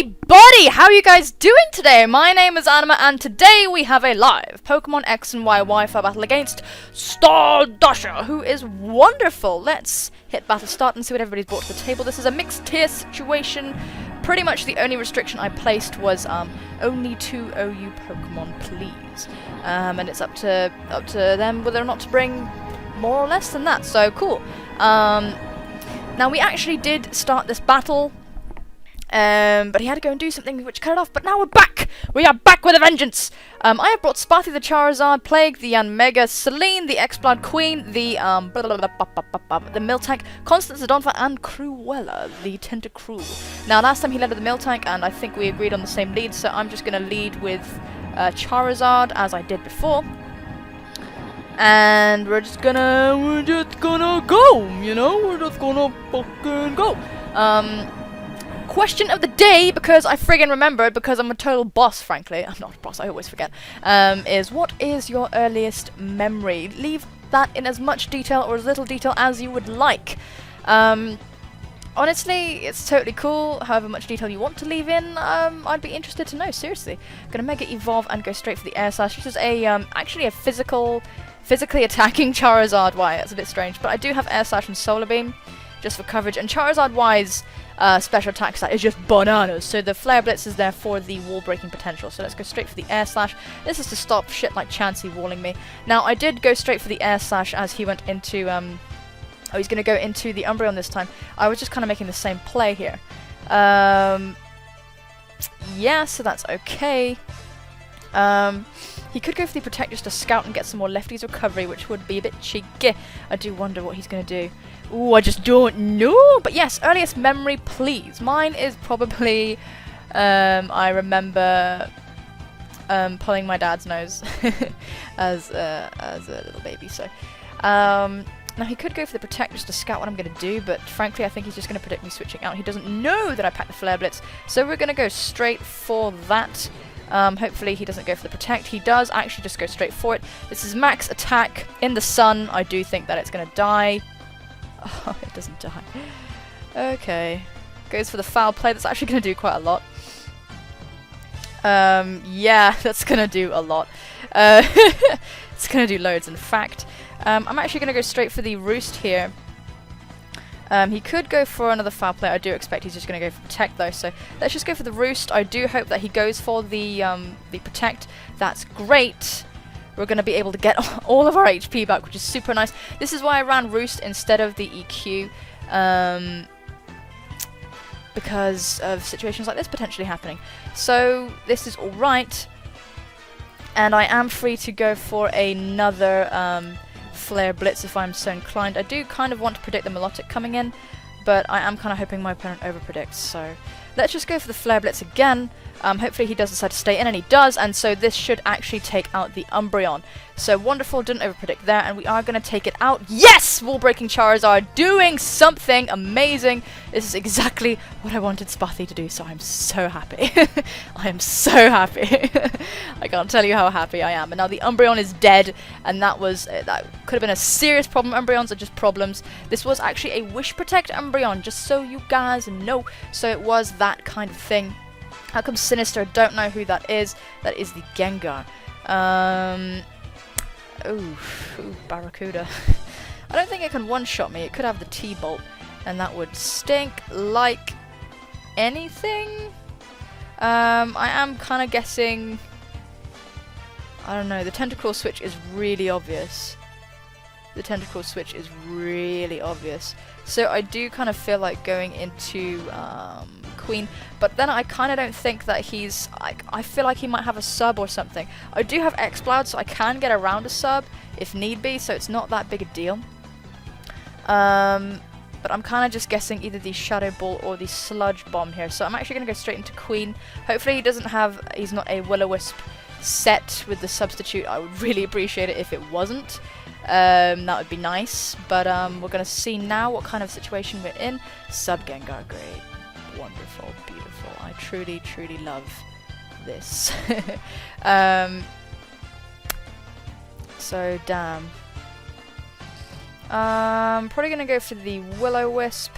everybody! How are you guys doing today? My name is Anima, and today we have a live Pokemon X and Y Wi-Fi battle against StarDasher, who is wonderful. Let's hit battle start and see what everybody's brought to the table. This is a mixed tier situation. Pretty much the only restriction I placed was only 2 OU Pokemon, please. And it's up to them whether or not to bring more or less than that. So cool. Now we actually did start this battle. But he had to go and do something which cut it off, but now we're back! We are back with a vengeance! I have brought Sparty the Charizard, Plague, the Mega, Celine, the X-Blood Queen, the Miltank, Constance the Donphan, and Cruella, the Tentacruel. Now last time he led with the Miltank, and I think we agreed on the same lead, so I'm just gonna lead with Charizard, as I did before. And we're just gonna go, you know? We're just gonna fucking go. Question of the day, because I friggin' remembered, because I'm a total boss, frankly. I'm not a boss, I always forget. Is what is your earliest memory? Leave that in as much detail or as little detail as you would like. Honestly, it's totally cool. However much detail you want to leave in, I'd be interested to know, seriously. I'm gonna Mega Evolve and go straight for the Air Slash, which is a, actually a physically attacking Charizard. Why? That's a bit strange. But I do have Air Slash and Solar Beam, just for coverage. And Charizard-wise, special attack stat is just bananas, so the Flare Blitz is there for the wall breaking potential. So let's go straight for the Air Slash. This is to stop shit like Chansey walling me. Now I did go straight for the Air Slash as he went into oh, he's gonna go into the Umbreon this time. I was just kind of making the same play here. Yeah, so that's okay. He could go for the Protect just to scout and get some more lefties recovery, which would be a bit cheeky. I do wonder what he's going to do. Ooh, I just don't know. But yes, earliest memory, please. Mine is probably, I remember pulling my dad's nose as a little baby. So, now he could go for the Protect just to scout what I'm going to do, but frankly I think he's just going to predict me switching out. He doesn't know that I packed the Flare Blitz, so we're going to go straight for that. Hopefully he doesn't go for the Protect. He does actually just go straight for it. This is max attack in the sun. I do think that it's going to die. Oh, it doesn't die. Okay. Goes for the foul play. That's actually going to do quite a lot. Yeah, that's going to do a lot. It's going to do loads, in fact. I'm actually going to go straight for the Roost here. He could go for another foul play. I do expect he's just going to go for Protect though, so let's just go for the Roost. I do hope that he goes for the Protect. That's great. We're going to be able to get all of our HP back, which is super nice. This is why I ran Roost instead of the EQ, because of situations like this potentially happening. So this is alright, and I am free to go for another Flare Blitz if I'm so inclined. I do kind of want to predict the Milotic coming in, but I am kind of hoping my opponent overpredicts, so let's just go for the Flare Blitz again. Hopefully he does decide to stay in, and he does, and so this should actually take out the Umbreon. So wonderful, didn't overpredict there, and we are going to take it out. Yes! Wall-breaking Charizard doing something amazing. This is exactly what I wanted Sparty to do, so I'm so happy. I am so happy. I can't tell you how happy I am. And now the Umbreon is dead, and that was that could have been a serious problem. Umbreons are just problems. This was actually a Wish Protect Umbreon, just so you guys know. So it was that kind of thing. How come Sinister? Don't know who that is. That is the Gengar. Ooh, Barracuda. I don't think it can one-shot me. It could have the T-Bolt, and that would stink like anything. I am kind of guessing. I don't know. The Tentacruel switch is really obvious. The Tentacruel switch is really obvious. So I do kind of feel like going into Queen, but then I kind of don't think that he's... I feel like he might have a sub or something. I do have X-Cloud, so I can get around a sub if need be, so it's not that big a deal. But I'm kind of just guessing either the Shadow Ball or the Sludge Bomb here, so I'm actually going to go straight into Queen. Hopefully he doesn't have... he's not a Will-O-Wisp set with the substitute. I would really appreciate it if it wasn't. That would be nice, but we're going to see now what kind of situation we're in. Sub Gengar, great, wonderful, beautiful. I truly, truly love this. So, damn. Probably going to go for the Will-O-Wisp.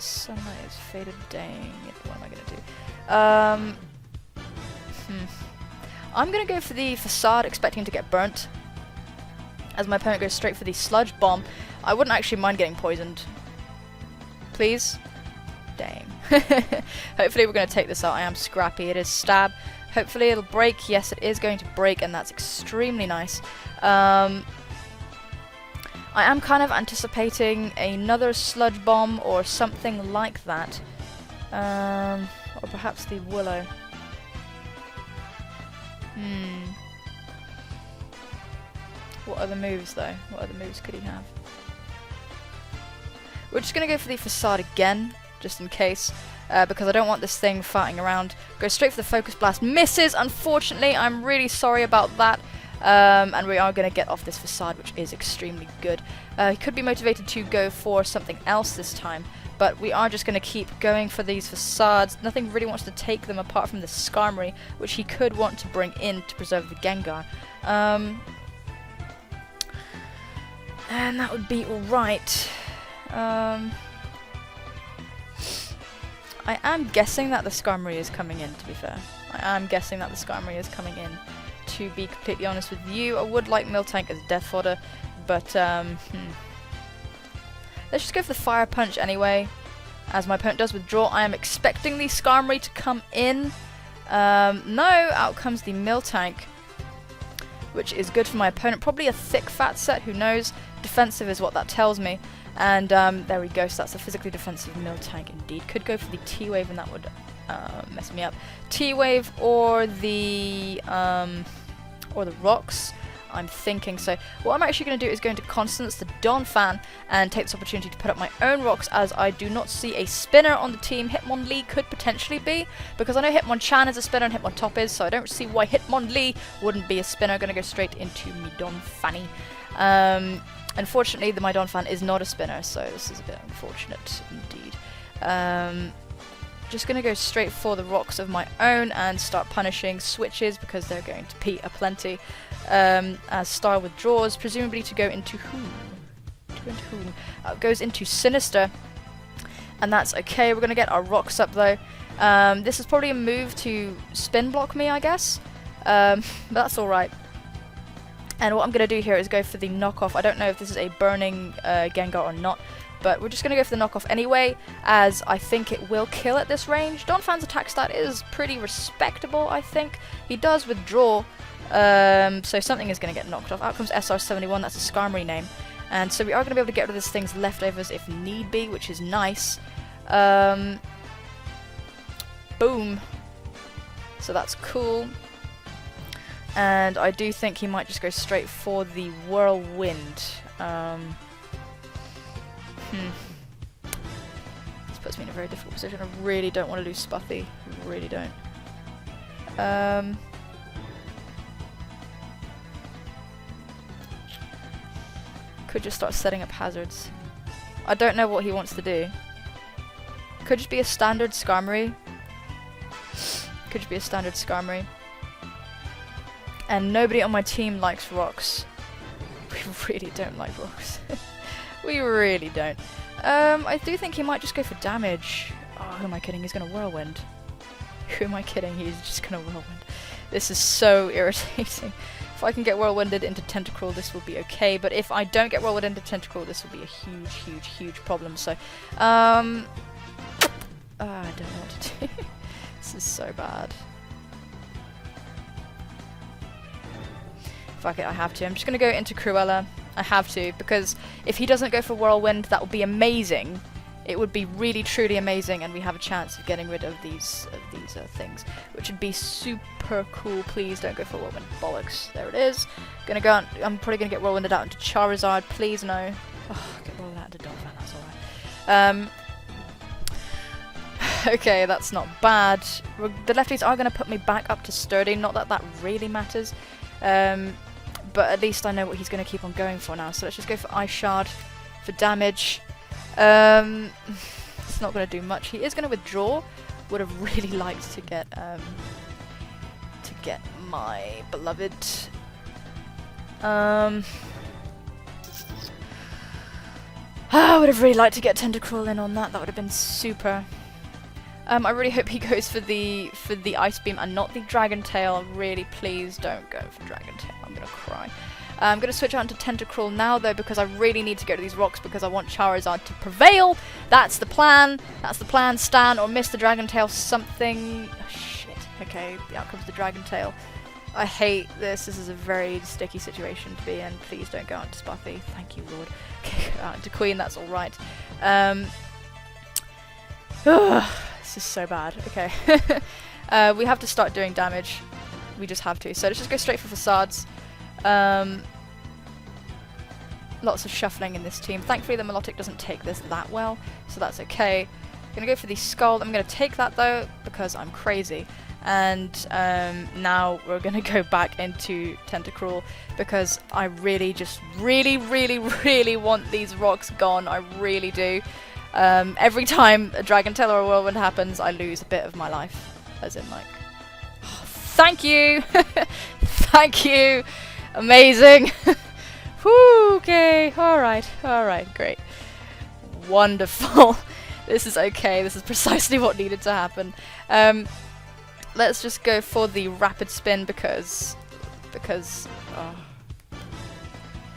the sunlight is faded. Dang it, what am I gonna do? I'm gonna go for the facade, expecting to get burnt. As my opponent goes straight for the sludge bomb. I wouldn't actually mind getting poisoned. Please? Dang. Hopefully we're gonna take this out. I am scrappy. It is stab. Hopefully it'll break. Yes, it is going to break, and that's extremely nice. I am kind of anticipating another sludge bomb or something like that. Or perhaps the willow. What other moves though? What other moves could he have? We're just going to go for the facade again, just in case. Because I don't want this thing farting around. Go straight for the focus blast. Misses, unfortunately. I'm really sorry about that. And we are going to get off this facade, which is extremely good. He could be motivated to go for something else this time, but we are just going to keep going for these facades. Nothing really wants to take them apart from the Skarmory, which he could want to bring in to preserve the Gengar. And that would be alright. I am guessing that the Skarmory is coming in, to be fair. I am guessing that the Skarmory is coming in. To be completely honest with you, I would like Miltank as death fodder, but let's just go for the fire punch anyway. As my opponent does withdraw, I am expecting the Skarmory to come in. No, out comes the Miltank, which is good for my opponent. Probably a thick fat set, who knows? Defensive is what that tells me. And there we go, so that's a physically defensive Miltank indeed. Could go for the T-Wave, and that would mess me up. T-Wave or the rocks, I'm thinking. So what I'm actually going to do is go into Constance, the Donphan, and take this opportunity to put up my own rocks, as I do not see a spinner on the team. Hitmonlee could potentially be, because I know Hitmonchan is a spinner and Hitmontop is, so I don't see why Hitmonlee wouldn't be a spinner. Going to go straight into me Donphanny. Unfortunately, my Donphan is not a spinner, so this is a bit unfortunate indeed. Just going to go straight for the rocks of my own and start punishing switches, because they're going to be aplenty. As Star withdraws, presumably to go into who? Goes into Sinister, and that's okay. We're going to get our rocks up though. This is probably a move to spin block me, I guess. But that's alright. And what I'm going to do here is go for the knockoff. I don't know if this is a burning Gengar or not, but we're just going to go for the knockoff anyway, as I think it will kill at this range. Donphan's attack stat is pretty respectable, I think. He does withdraw, so something is going to get knocked off. Out comes SR71, that's a Skarmory name. And so we are going to be able to get rid of this thing's leftovers if need be, which is nice. Boom. So that's cool. And I do think he might just go straight for the Whirlwind. This puts me in a very difficult position. I really don't want to lose Spuffy. I really don't. Could just start setting up hazards. I don't know what he wants to do. Could just be a standard Skarmory. Could just be a standard Skarmory. And nobody on my team likes rocks. We really don't like rocks. We really don't. I do think he might just go for damage. Oh, who am I kidding? He's going to Whirlwind. Who am I kidding? He's just going to Whirlwind. This is so irritating. If I can get Whirlwinded into Tentacruel, this will be okay. But if I don't get Whirlwinded into Tentacruel, this will be a huge, huge, huge problem. So, I don't know what to do. This is so bad. Fuck it, I have to. I'm just going to go into Cruella. I have to, because if he doesn't go for Whirlwind, that would be amazing. It would be really, truly amazing, and we have a chance of getting rid of these things, which would be super cool. Please don't go for Whirlwind. Bollocks. There it is. Gonna go out, I'm probably going to get Whirlwinded out into Charizard. Please, no. Oh, get Whirlwinded out into Donphan, that's alright. Okay, that's not bad. The lefties are going to put me back up to Sturdy. Not that that really matters. But at least I know what he's going to keep on going for now. So let's just go for Ice Shard for damage. It's not going to do much. He is going to withdraw. Would have really liked to get my beloved. I would have really liked to get Tentacruel in on that. That would have been super. I really hope he goes for the Ice Beam and not the Dragon Tail. Really, please don't go for Dragon Tail. I'm gonna cry. I'm gonna switch out into Tentacruel now though, because I really need to go to these rocks because I want Charizard to prevail. That's the plan. That's the plan. Stan or miss the Dragon Tail. Something. Oh, shit. Okay, out comes the Dragon Tail. I hate this. This is a very sticky situation to be in. Please don't go out to Spuffy. Thank you, Lord. Okay, go out to Queen. That's all right. This is so bad. Okay. We have to start doing damage. We just have to. So let's just go straight for Facades. Lots of shuffling in this team. Thankfully the Milotic doesn't take this that well, so that's okay. I'm gonna go for the Skull. I'm gonna take that though, because I'm crazy. And now we're gonna go back into Tentacruel, because I really just really want these rocks gone. I really do. Every time a Dragon Tail or a Whirlwind happens, I lose a bit of my life. As in, like, oh, thank you! Thank you! Amazing! Whew, okay, alright, great. Wonderful. This is okay, this is precisely what needed to happen. Let's just go for the Rapid Spin because, oh.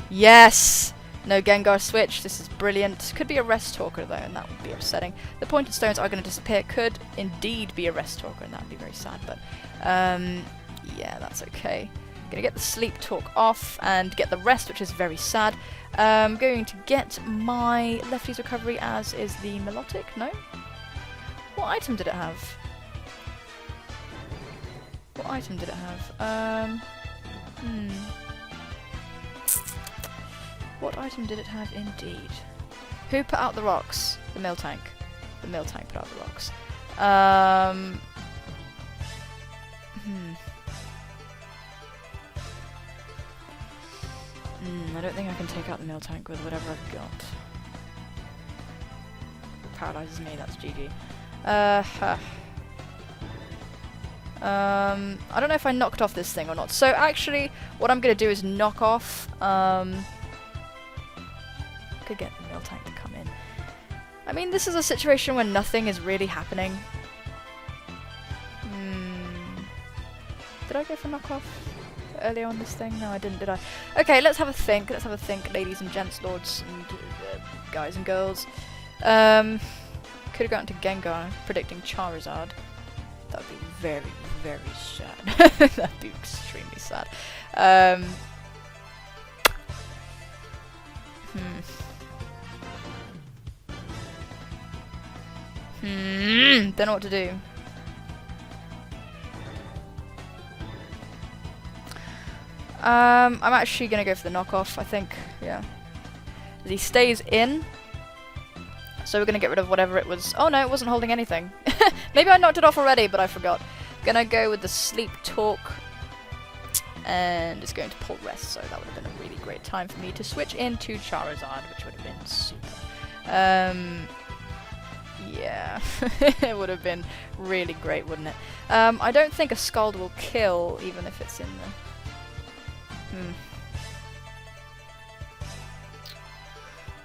Yes! No Gengar switch, this is brilliant. Could be a Rest Talker though, and that would be upsetting. The Pointed Stones are going to disappear. Could indeed be a Rest Talker, and that would be very sad, but yeah, that's okay. Gonna get the Sleep Talk off and get the rest, which is very sad. I'm going to get my Lefty's Recovery, as is the Milotic. No? What item did it have? What item did it have? What item did it have indeed? Who put out the rocks? The Miltank. The Miltank put out the rocks. I don't think I can take out the Miltank with whatever I've got. Paralyzes me, that's GG. I don't know if I knocked off this thing or not. So actually, what I'm going to do is knock off... could get the Miltank to come in. I mean, this is a situation where nothing is really happening. Did I go for knockoff earlier on this thing? No, I didn't, did I? Okay, let's have a think. Let's have a think, ladies and gents, lords and guys and girls. Could have gone to Gengar, predicting Charizard. That would be very, very sad. That would be extremely sad. Don't know what to do. I'm actually gonna go for the knockoff, I think, yeah. He stays in, so we're gonna get rid of whatever it was. Oh no, it wasn't holding anything. Maybe I knocked it off already, but I forgot. Gonna go with the Sleep Talk, and it's going to pull Rest, so that would have been a really great time for me to switch into Charizard, which would have been super. Yeah, it would have been really great, wouldn't it? I don't think a Scald will kill, even if it's in the...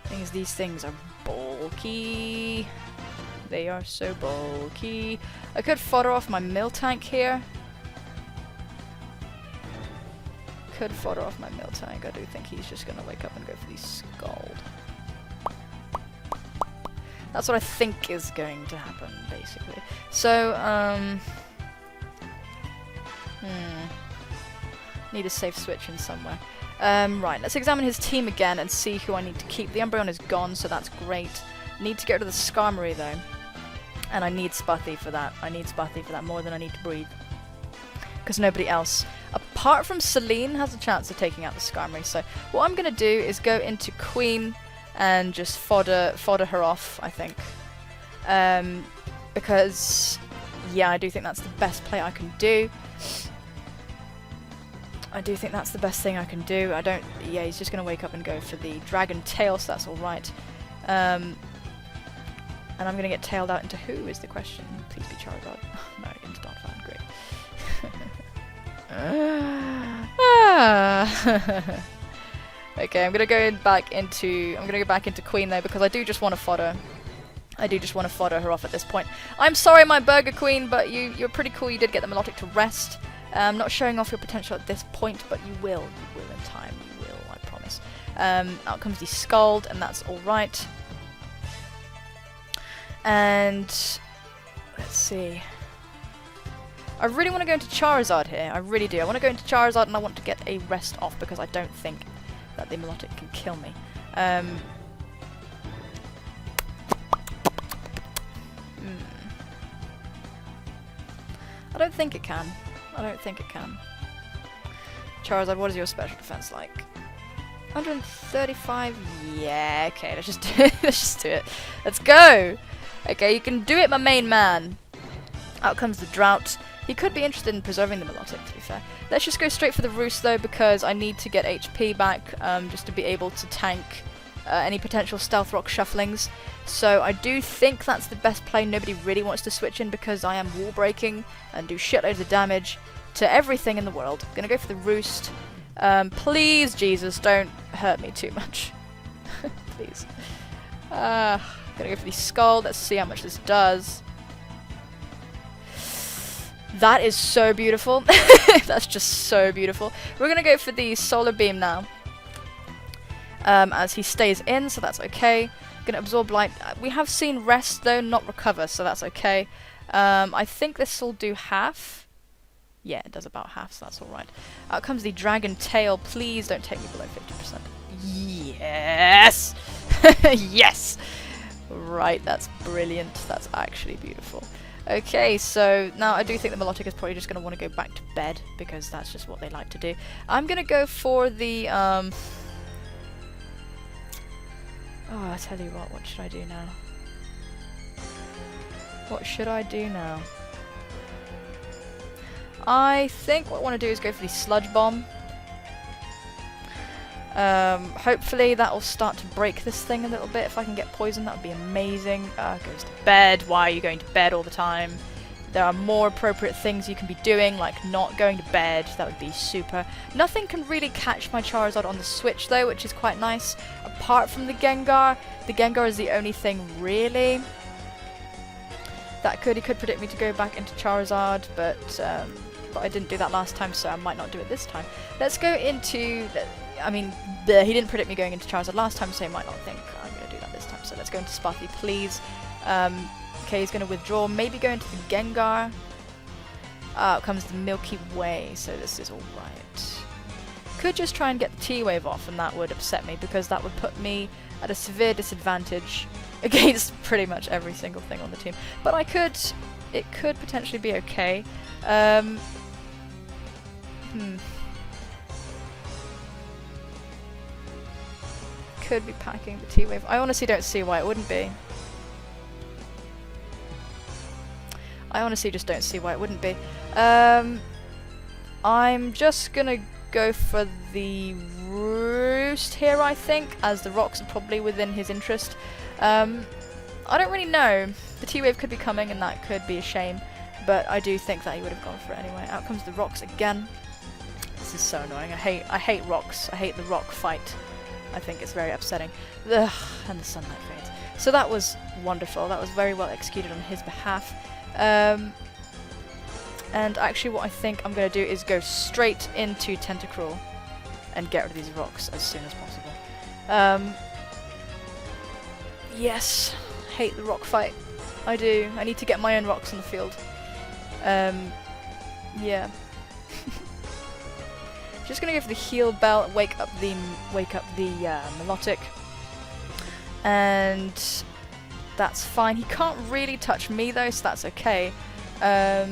Thing is, these things are bulky. They are so bulky. I could fodder off my Miltank here. Could fodder off my Miltank. I do think he's just gonna wake up and go for the Scald. That's what I think is going to happen, basically. So, need a safe switch in somewhere. Right, let's examine his team again and see who I need to keep. The Umbreon is gone, so that's great. Need to get rid of the Skarmory, though. And I need Spuffy for that. I need Spuffy for that more than I need to breathe. Because nobody else, apart from Celine, has a chance of taking out the Skarmory. So what I'm going to do is go into Queen and just fodder her off, I think. Because, yeah, I do think that's the best play I can do. I do think that's the best thing I can do. I don't... Yeah, he's just going to wake up and go for the Dragon Tail, so that's alright. And I'm going to get tailed out into who is the question? Please be Charizard. No, into Darkfire. Great. Okay, I'm gonna go back into Queen though, because I do just want to fodder. I do just want to fodder her off at this point. I'm sorry, my Burger Queen, but you're pretty cool. You did get the Melodic to rest. Not showing off your potential at this point, but you will. You will in time. You will, I promise. Out comes the Scald, and that's alright. And let's see. I really want to go into Charizard here. I really do. I want to go into Charizard, and I want to get a rest off because I don't think that the Melodic can kill me. I don't think it can. I don't think it can. Charizard, what is your special defense like? 135? Yeah, okay, let's just do it. Let's just do it. Let's go! Okay, you can do it, my main man. Out comes the Drought. He could be interested in preserving the Melodic, to be fair. Let's just go straight for the Roost, though, because I need to get HP back, just to be able to tank any potential Stealth Rock shufflings. So I do think that's the best play. Nobody really wants to switch in because I am wall breaking and do shitloads of damage to everything in the world. I'm gonna go for the Roost. Please, Jesus, don't hurt me too much. Please. Gonna go for the Skull. Let's see how much this does. That is so beautiful. That's just so beautiful. We're gonna go for the Solar Beam now. As he stays in, so that's okay. Gonna absorb light. We have seen rest though, not recover, so that's okay. I think this will do half. Yeah, it does about half, so that's alright. Out comes the Dragon Tail. Please don't take me below 50%. Yes! Yes! Right, that's brilliant. That's actually beautiful. Okay, so now I do think the Melodic is probably just going to want to go back to bed, because that's just what they like to do. I'm going to go for the, Oh, I tell you what should I do now? What should I do now? I think what I want to do is go for the Sludge Bomb. Hopefully that will start to break this thing a little bit. If I can get poison, that would be amazing. Goes to bed. Why are you going to bed all the time? There are more appropriate things you can be doing, like not going to bed. That would be super. Nothing can really catch my Charizard on the Switch though, which is quite nice. Apart from the Gengar. The Gengar is the only thing really that he could predict me to go back into Charizard, but I didn't do that last time, so I might not do it this time. Let's go into he didn't predict me going into Charizard last time, so he might not think I'm going to do that this time. So let's go into Sparky, please. Okay, he's going to withdraw. Maybe go into the Gengar. Out comes the Milky Way, so this is alright. Could just try and get the T-Wave off, and that would upset me, because that would put me at a severe disadvantage against pretty much every single thing on the team. But it could potentially be okay. Could be packing the T-Wave. I honestly don't see why it wouldn't be. I honestly just don't see why it wouldn't be. I'm just gonna go for the Roost here, I think, as the rocks are probably within his interest. I don't really know. The T-Wave could be coming, and that could be a shame, but I do think that he would have gone for it anyway. Out comes the rocks again. This is so annoying. I hate rocks. I hate the rock fight. I think it's very upsetting. Ugh, and the sunlight fades. So that was wonderful. That was very well executed on his behalf. And actually what I think I'm going to do is go straight into Tentacruel and get rid of these rocks as soon as possible. Yes, hate the rock fight. I do. I need to get my own rocks on the field. Yeah. Just gonna go for the Heal Bell, wake up the Melodic, and that's fine. He can't really touch me though, so that's okay. Yeah,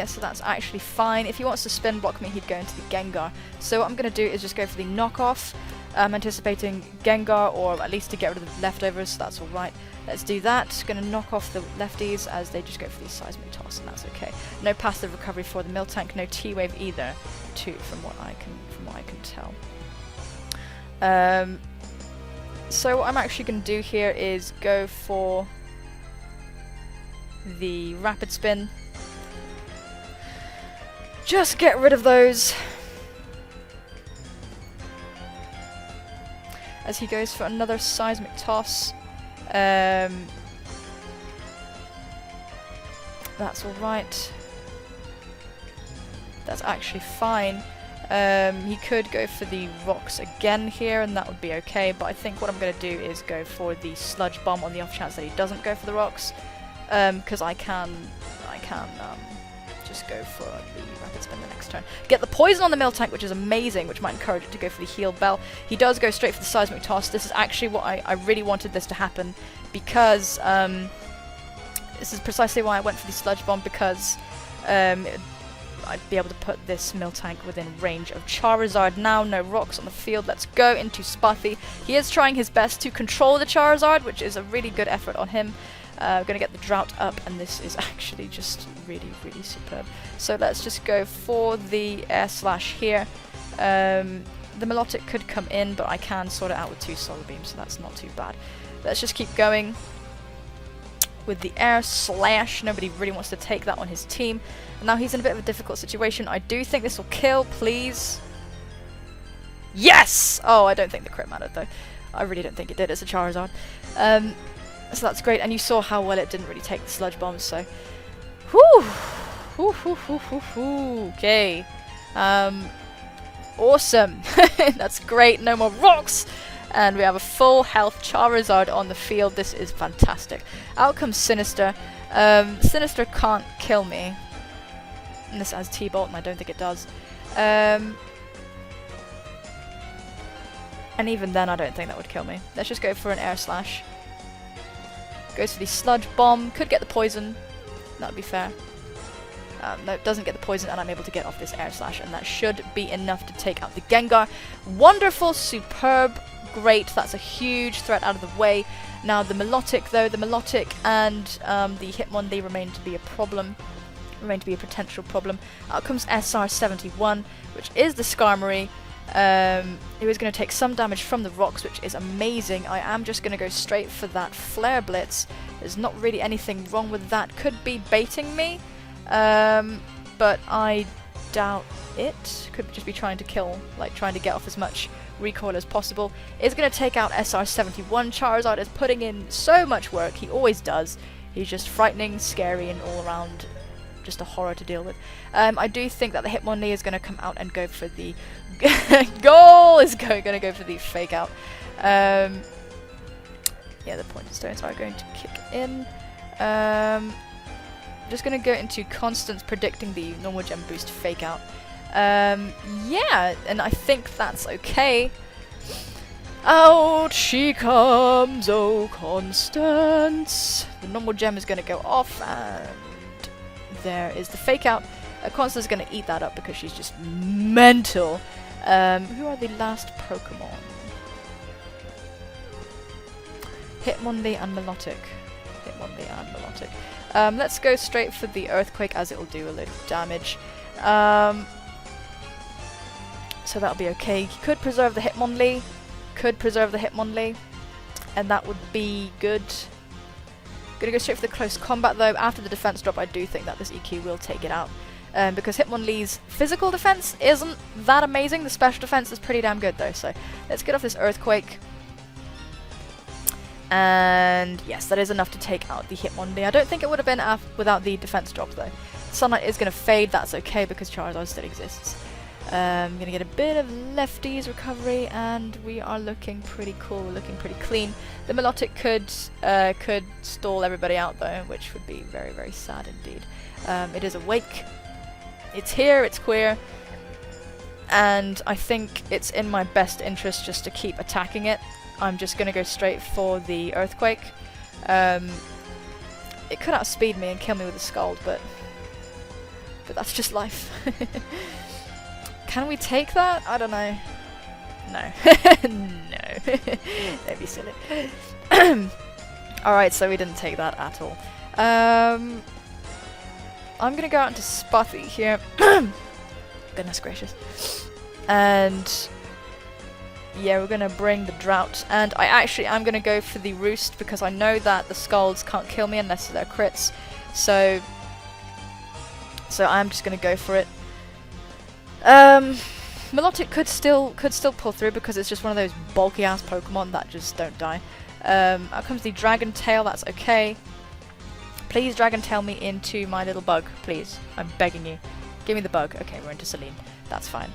so that's actually fine. If he wants to spin block me, he'd go into the Gengar. So what I'm gonna do is just go for the knockoff. I'm anticipating Gengar, or at least to get rid of the leftovers, so that's alright. Let's do that. Gonna knock off the lefties as they just go for the Seismic Toss, and that's okay. No passive recovery for the Miltank, no T-Wave either, from what I can tell. So what I'm actually gonna do here is go for the Rapid Spin. Just get rid of those. as he goes for another seismic toss. That's alright. That's actually fine. He could go for the rocks again here, and that would be okay, but I think what I'm going to do is go for the sludge bomb on the off chance that he doesn't go for the rocks, because I can just go for the rapid spin the next turn. Get the poison on the Miltank, which is amazing, which might encourage it to go for the heal bell. He does go straight for the seismic toss. This is actually what I really wanted this to happen, because this is precisely why I went for the sludge bomb, because I'd be able to put this Miltank within range of Charizard. Now, no rocks on the field. Let's go into Sputhy. He is trying his best to control the Charizard, which is a really good effort on him. We're going to get the drought up, and this is actually just really, really superb. So let's just go for the air slash here. The Melodic could come in, but I can sort it out with 2 solar beams, so that's not too bad. Let's just keep going with the air slash. Nobody really wants to take that on his team. And now he's in a bit of a difficult situation. I do think this will kill, please. Yes! Oh, I don't think the crit mattered, though. I really don't think it did. It's a Charizard. So that's great, and you saw how well it didn't really take the sludge bombs, so... Whew! Whew, whew, whew, whew, whew. Okay. Awesome! That's great, no more rocks! And we have a full health Charizard on the field. This is fantastic. Out comes Sinister. Sinister can't kill me. And this has T-Bolt, and I don't think it does. And even then, I don't think that would kill me. Let's just go for an air slash. Goes for the sludge bomb. Could get the poison. That would be fair. No, it doesn't get the poison, and I'm able to get off this air slash, and that should be enough to take out the Gengar. Wonderful, superb, great. That's a huge threat out of the way. Now the Melodic, though, the Melodic and the Hitmonlee remain to be a problem. Remain to be a potential problem. Out comes SR71, which is the Skarmory. He was going to take some damage from the rocks, which is amazing. I am just going to go straight for that Flare Blitz. There's not really anything wrong with that. Could be baiting me, but I doubt it. Could just be trying to kill, like trying to get off as much recoil as possible. It's going to take out SR71. Charizard is putting in so much work. He always does. He's just frightening, scary, and all around just a horror to deal with. I do think that the Hitmonlee is going to come out and go for the goal. Is going to go for the fake out. Yeah, the pointed stones are going to kick in. Just going to go into Constance predicting the normal gem boost fake out. Yeah, and I think that's okay. Out she comes, oh Constance. The normal gem is going to go off, and there is the fake out. Constance is going to eat that up because she's just mental. Who are the last Pokemon? Hitmonlee and Melodic. Hitmonlee and Melodic. Let's go straight for the Earthquake, as it will do a little damage. So that'll be okay. He could preserve the Hitmonlee. And that would be good. Gonna go straight for the close combat, though. After the defense drop, I do think that this EQ will take it out. Because Hitmonlee's physical defense isn't that amazing. The special defense is pretty damn good, though. So let's get off this Earthquake. And yes, that is enough to take out the Hitmonlee. I don't think it would have been without the defense drop, though. Sunlight is going to fade. That's okay because Charizard still exists. I'm going to get a bit of lefties recovery, and we are looking pretty cool. We're looking pretty clean. The Melodic could stall everybody out, though, which would be very, very sad indeed. It is awake. It's here. It's queer. And I think it's in my best interest just to keep attacking it. I'm just going to go straight for the Earthquake. It could outspeed me and kill me with a Scald, but that's just life. Can we take that? I don't know. No. No. Don't be silly. Alright, so we didn't take that at all. I'm going to go out into Sputhy here. Goodness gracious. And yeah, we're going to bring the Drought. And I actually am going to go for the Roost because I know that the Scalds can't kill me unless they're crits. So I'm just going to go for it. Milotic could still pull through because it's just one of those bulky ass Pokemon that just don't die. Out comes the Dragon Tail. That's okay. Please Dragon Tail me into my little bug, please. I'm begging you. Give me the bug. Okay, we're into Celine. That's fine.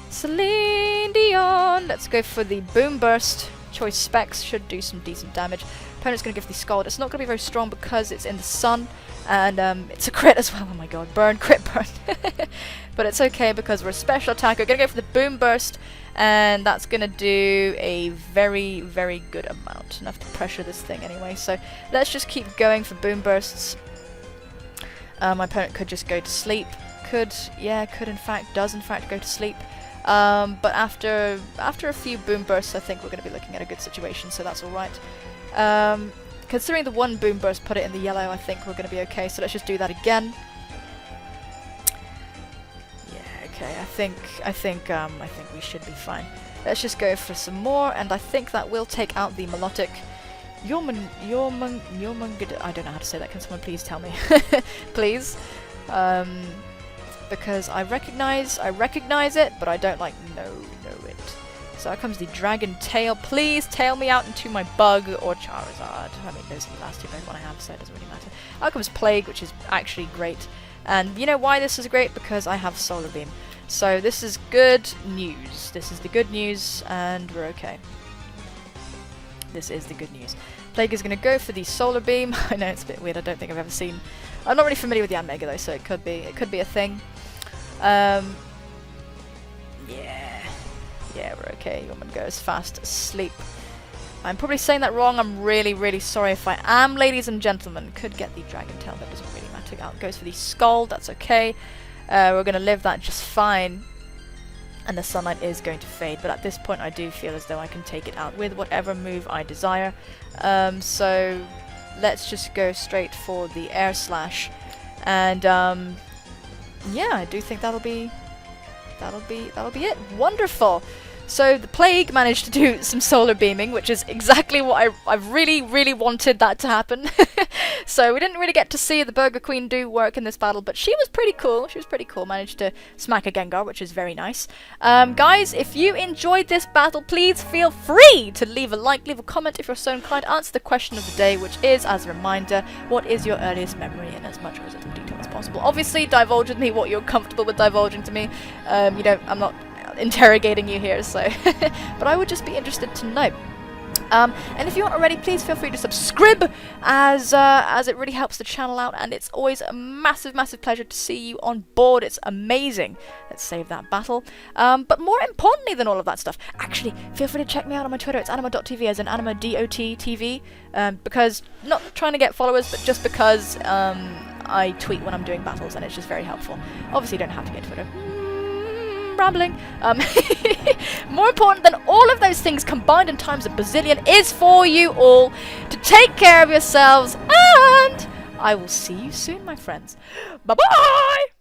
Celine Dion. Let's go for the Boom Burst. Choice Specs should do some decent damage. Opponent's going to give the Scald. It's not going to be very strong because it's in the sun, and it's a crit as well. Oh my god, burn, crit, burn. But it's okay because we're a special attacker. Going to go for the Boom Burst, and that's going to do a very, very good amount. Enough to pressure this thing anyway. So let's just keep going for Boom Bursts. My opponent could just go to sleep. Could in fact, does in fact go to sleep. But after a few Boom Bursts, I think we're going to be looking at a good situation, so that's alright. Considering the one Boom Burst put it in the yellow, I think we're going to be okay, so let's just do that again. Yeah, okay, I think we should be fine. Let's just go for some more, and I think that will take out the Milotic. I don't know how to say that, can someone please tell me? Please? Because I recognize it, but I don't know it. So out comes the Dragon Tail. Please tail me out into my Bug or Charizard. I mean, those are the last two Pokemon I have, so it doesn't really matter. Out comes Plague, which is actually great. And you know why this is great? Because I have Solar Beam. So this is good news. This is the good news, and we're okay. This is the good news. Plague is going to go for the Solar Beam. I know it's a bit weird. I don't think I've ever seen. I'm not really familiar with the Yanmega though, so it could be a thing. Yeah, we're okay. Woman goes fast asleep. I'm probably saying that wrong. I'm really, really sorry if I am, ladies and gentlemen. Could get the Dragon Tail, that doesn't really matter. Out goes for the Scald, that's okay. We're going to live that just fine. And the sunlight is going to fade, but at this point I do feel as though I can take it out with whatever move I desire. So let's just go straight for the Air Slash. And yeah, I do think that'll be it. Wonderful. So the Plague managed to do some solar beaming, which is exactly what I really, really wanted that to happen. So we didn't really get to see the Burger Queen do work in this battle, but she was pretty cool. She was pretty cool. Managed to smack a Gengar, which is very nice. Guys, if you enjoyed this battle, please feel free to leave a like, leave a comment if you're so inclined. Answer the question of the day, which is, as a reminder, what is your earliest memory in as much or as little detail as possible? Obviously, divulge with me what you're comfortable with divulging to me. I'm not interrogating you here, so but I would just be interested to know. And if you aren't already, please feel free to subscribe, as it really helps the channel out, and it's always a massive, massive pleasure to see you on board. It's amazing. Let's save that battle. But more importantly than all of that stuff, actually, feel free to check me out on my Twitter. It's anima.tv, as in anima.dot.tv, because, not trying to get followers, but just because I tweet when I'm doing battles, and it's just very helpful. Obviously, you don't have to get Twitter. Rambling. More important than all of those things combined in times a bazillion is for you all to take care of yourselves, and I will see you soon, my friends. Bye-bye!